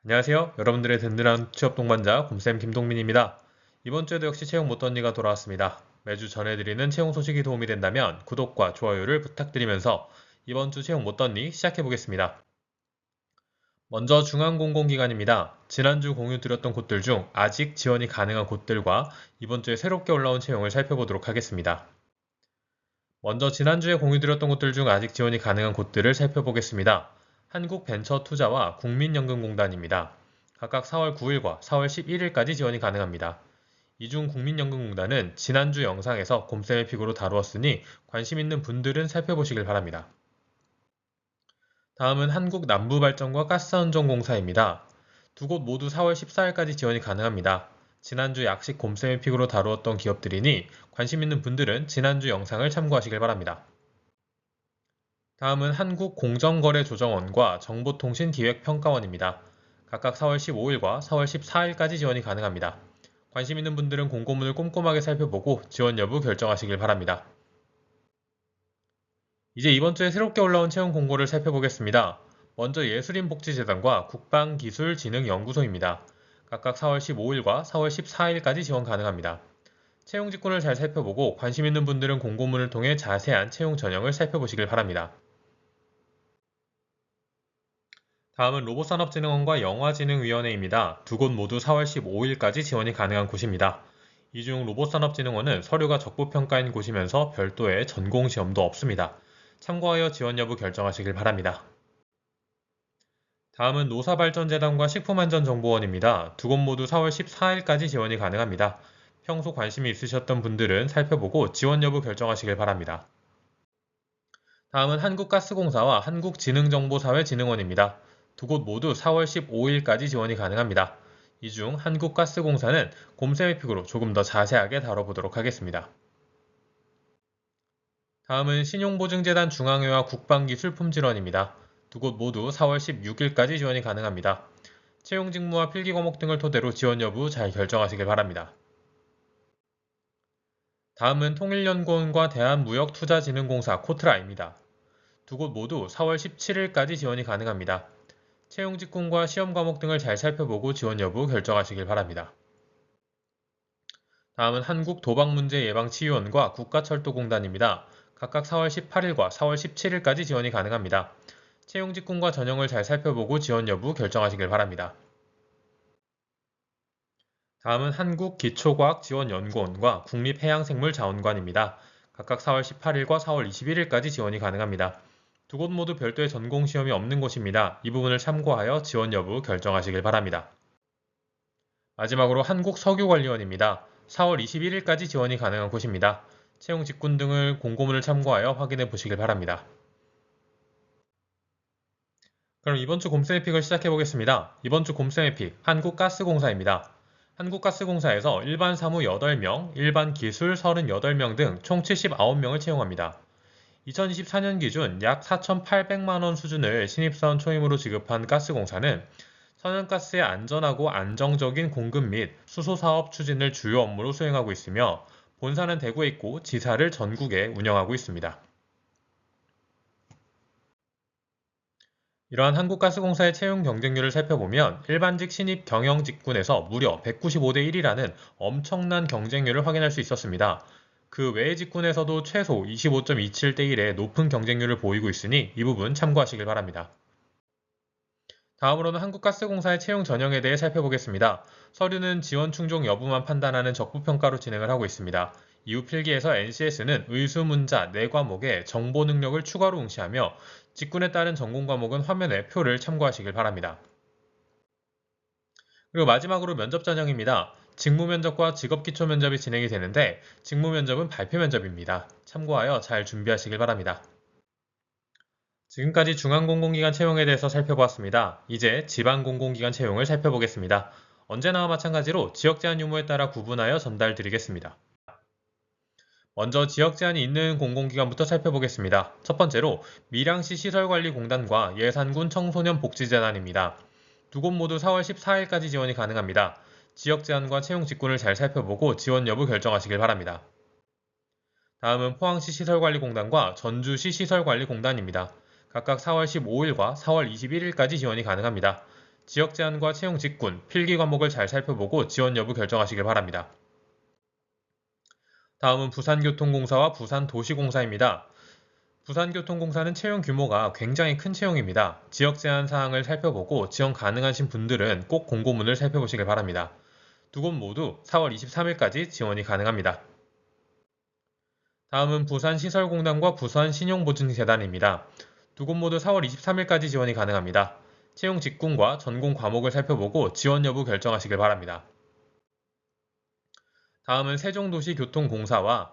안녕하세요. 여러분들의 든든한 취업 동반자 곰쌤 김동민입니다. 이번 주에도 역시 채용 못 언니가 돌아왔습니다. 매주 전해드리는 채용 소식이 도움이 된다면 구독과 좋아요를 부탁드리면서 이번 주 채용 못 언니 시작해 보겠습니다. 먼저 중앙공공기관입니다. 지난주 공유 드렸던 곳들 중 아직 지원이 가능한 곳들과 이번 주에 새롭게 올라온 채용을 살펴보도록 하겠습니다. 먼저 지난주에 공유 드렸던 곳들 중 아직 지원이 가능한 곳들을 살펴보겠습니다. 한국벤처투자와 국민연금공단입니다. 각각 4월 9일과 4월 11일까지 지원이 가능합니다. 이 중 국민연금공단은 지난주 영상에서 곰쌤의 픽으로 다루었으니 관심 있는 분들은 살펴보시길 바랍니다. 다음은 한국남부발전과 가스안전공사입니다. 두 곳 모두 4월 14일까지 지원이 가능합니다. 지난주 약식 곰쌤의 픽으로 다루었던 기업들이니 관심 있는 분들은 지난주 영상을 참고하시길 바랍니다. 다음은 한국공정거래조정원과 정보통신기획평가원입니다. 각각 4월 15일과 4월 14일까지 지원이 가능합니다. 관심 있는 분들은 공고문을 꼼꼼하게 살펴보고 지원 여부 결정하시길 바랍니다. 이제 이번 주에 새롭게 올라온 채용 공고를 살펴보겠습니다. 먼저 예술인복지재단과 국방기술진흥연구소입니다. 각각 4월 15일과 4월 14일까지 지원 가능합니다. 채용 직군을 잘 살펴보고 관심 있는 분들은 공고문을 통해 자세한 채용 전형을 살펴보시길 바랍니다. 다음은 로봇산업진흥원과 영화진흥위원회입니다. 두 곳 모두 4월 15일까지 지원이 가능한 곳입니다. 이 중 로봇산업진흥원은 서류가 적부평가인 곳이면서 별도의 전공시험도 없습니다. 참고하여 지원 여부 결정하시길 바랍니다. 다음은 노사발전재단과 식품안전정보원입니다. 두 곳 모두 4월 14일까지 지원이 가능합니다. 평소 관심이 있으셨던 분들은 살펴보고 지원 여부 결정하시길 바랍니다. 다음은 한국가스공사와 한국지능정보사회진흥원입니다. 두 곳 모두 4월 15일까지 지원이 가능합니다. 이 중 한국가스공사는 곰쌤의 픽으로 조금 더 자세하게 다뤄보도록 하겠습니다. 다음은 신용보증재단 중앙회와 국방기술품질원입니다. 두 곳 모두 4월 16일까지 지원이 가능합니다. 채용 직무와 필기 과목 등을 토대로 지원 여부 잘 결정하시길 바랍니다. 다음은 통일연구원과 대한무역투자진흥공사 코트라입니다. 두 곳 모두 4월 17일까지 지원이 가능합니다. 채용 직군과 시험 과목 등을 잘 살펴보고 지원 여부 결정하시길 바랍니다. 다음은 한국도박문제예방치유원과 국가철도공단입니다. 각각 4월 18일과 4월 17일까지 지원이 가능합니다. 채용 직군과 전형을 잘 살펴보고 지원 여부 결정하시길 바랍니다. 다음은 한국기초과학지원연구원과 국립해양생물자원관입니다. 각각 4월 18일과 4월 21일까지 지원이 가능합니다. 두 곳 모두 별도의 전공시험이 없는 곳입니다. 이 부분을 참고하여 지원 여부 결정하시길 바랍니다. 마지막으로 한국석유관리원입니다. 4월 21일까지 지원이 가능한 곳입니다. 채용 직군 등을 공고문을 참고하여 확인해 보시길 바랍니다. 그럼 이번 주 곰쌤의 픽을 시작해 보겠습니다. 이번 주 곰쌤의 픽, 한국가스공사입니다. 한국가스공사에서 일반 사무 8명, 일반 기술 38명 등 총 79명을 채용합니다. 2024년 기준 약 4,800만원 수준을 신입사원 초임으로 지급한 가스공사는 천연가스의 안전하고 안정적인 공급 및 수소사업 추진을 주요 업무로 수행하고 있으며 본사는 대구에 있고 지사를 전국에 운영하고 있습니다. 이러한 한국가스공사의 채용 경쟁률을 살펴보면 일반직 신입 경영직군에서 무려 195대 1이라는 엄청난 경쟁률을 확인할 수 있었습니다. 그 외의 직군에서도 최소 25.27대 1의 높은 경쟁률을 보이고 있으니 이 부분 참고하시길 바랍니다. 다음으로는 한국가스공사의 채용 전형에 대해 살펴보겠습니다. 서류는 지원 충족 여부만 판단하는 적부평가로 진행을 하고 있습니다. 이후 필기에서 NCS는 의수문자 4과목에 정보 능력을 추가로 응시하며 직군에 따른 전공 과목은 화면에 표를 참고하시길 바랍니다. 그리고 마지막으로 면접 전형입니다. 직무면접과 직업기초면접이 진행이 되는데 직무면접은 발표면접입니다. 참고하여 잘 준비하시길 바랍니다. 지금까지 중앙공공기관 채용에 대해서 살펴보았습니다. 이제 지방공공기관 채용을 살펴보겠습니다. 언제나와 마찬가지로 지역 제한 유무에 따라 구분하여 전달드리겠습니다. 먼저 지역 제한이 있는 공공기관부터 살펴보겠습니다. 첫 번째로 밀양시 시설관리공단과 예산군 청소년복지재단입니다. 두 곳 모두 4월 14일까지 지원이 가능합니다. 지역 제한과 채용 직군을 잘 살펴보고 지원 여부 결정하시길 바랍니다. 다음은 포항시 시설관리공단과 전주시 시설관리공단입니다. 각각 4월 15일과 4월 21일까지 지원이 가능합니다. 지역 제한과 채용 직군, 필기 과목을 잘 살펴보고 지원 여부 결정하시길 바랍니다. 다음은 부산교통공사와 부산도시공사입니다. 부산교통공사는 채용 규모가 굉장히 큰 채용입니다. 지역 제한 사항을 살펴보고 지원 가능하신 분들은 꼭 공고문을 살펴보시길 바랍니다. 두 곳 모두 4월 23일까지 지원이 가능합니다. 다음은 부산시설공단과 부산신용보증재단입니다. 두 곳 모두 4월 23일까지 지원이 가능합니다. 채용 직군과 전공 과목을 살펴보고 지원 여부 결정하시길 바랍니다. 다음은 세종도시교통공사와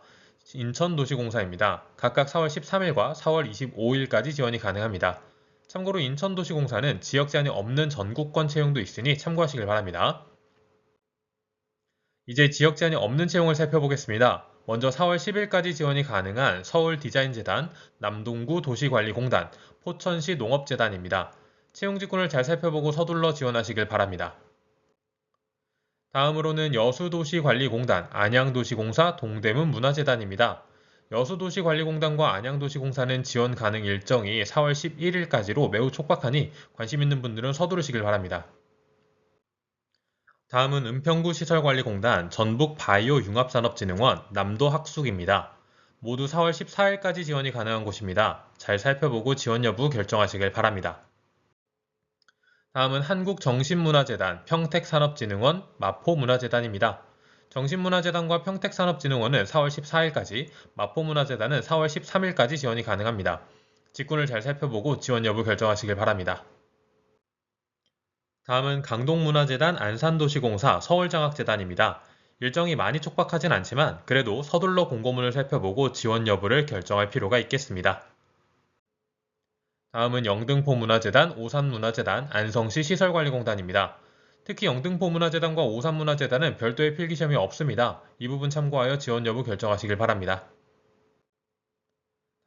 인천도시공사입니다. 각각 4월 13일과 4월 25일까지 지원이 가능합니다. 참고로 인천도시공사는 지역 제한이 없는 전국권 채용도 있으니 참고하시길 바랍니다. 이제 지역 제한이 없는 채용을 살펴보겠습니다. 먼저 4월 10일까지 지원이 가능한 서울디자인재단, 남동구 도시관리공단, 포천시 농업재단입니다. 채용 직군을 잘 살펴보고 서둘러 지원하시길 바랍니다. 다음으로는 여수도시관리공단, 안양도시공사, 동대문 문화재단입니다. 여수도시관리공단과 안양도시공사는 지원 가능 일정이 4월 11일까지로 매우 촉박하니 관심 있는 분들은 서두르시길 바랍니다. 다음은 은평구시설관리공단, 전북바이오융합산업진흥원, 남도학숙입니다. 모두 4월 14일까지 지원이 가능한 곳입니다. 잘 살펴보고 지원 여부 결정하시길 바랍니다. 다음은 한국정신문화재단, 평택산업진흥원, 마포문화재단입니다. 정신문화재단과 평택산업진흥원은 4월 14일까지, 마포문화재단은 4월 13일까지 지원이 가능합니다. 직군을 잘 살펴보고 지원 여부 결정하시길 바랍니다. 다음은 강동문화재단, 안산도시공사, 서울장학재단입니다. 일정이 많이 촉박하진 않지만 그래도 서둘러 공고문을 살펴보고 지원 여부를 결정할 필요가 있겠습니다. 다음은 영등포문화재단, 오산문화재단, 안성시 시설관리공단입니다. 특히 영등포문화재단과 오산문화재단은 별도의 필기시험이 없습니다. 이 부분 참고하여 지원 여부 결정하시길 바랍니다.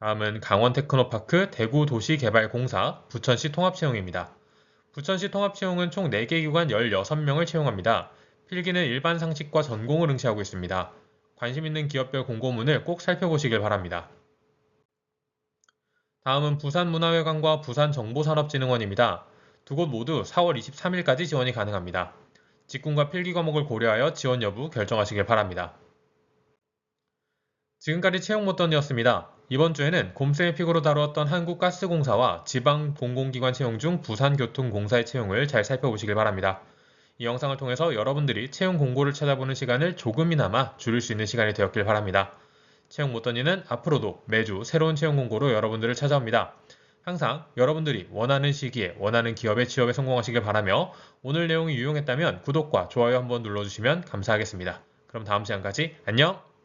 다음은 강원테크노파크, 대구도시개발공사, 부천시 통합채용입니다. 부천시 통합채용은 총 4개 기관 16명을 채용합니다. 필기는 일반 상식과 전공을 응시하고 있습니다. 관심 있는 기업별 공고문을 꼭 살펴보시길 바랍니다. 다음은 부산문화회관과 부산정보산업진흥원입니다. 두 곳 모두 4월 23일까지 지원이 가능합니다. 직군과 필기 과목을 고려하여 지원 여부 결정하시길 바랍니다. 지금까지 채용못던이었습니다. 이번 주에는 곰쌤의 픽으로 다루었던 한국가스공사와 지방공공기관 채용 중 부산교통공사의 채용을 잘 살펴보시길 바랍니다. 이 영상을 통해서 여러분들이 채용 공고를 찾아보는 시간을 조금이나마 줄일 수 있는 시간이 되었길 바랍니다. 채용 못던이는 앞으로도 매주 새로운 채용 공고로 여러분들을 찾아옵니다. 항상 여러분들이 원하는 시기에 원하는 기업의 취업에 성공하시길 바라며 오늘 내용이 유용했다면 구독과 좋아요 한번 눌러주시면 감사하겠습니다. 그럼 다음 시간까지 안녕!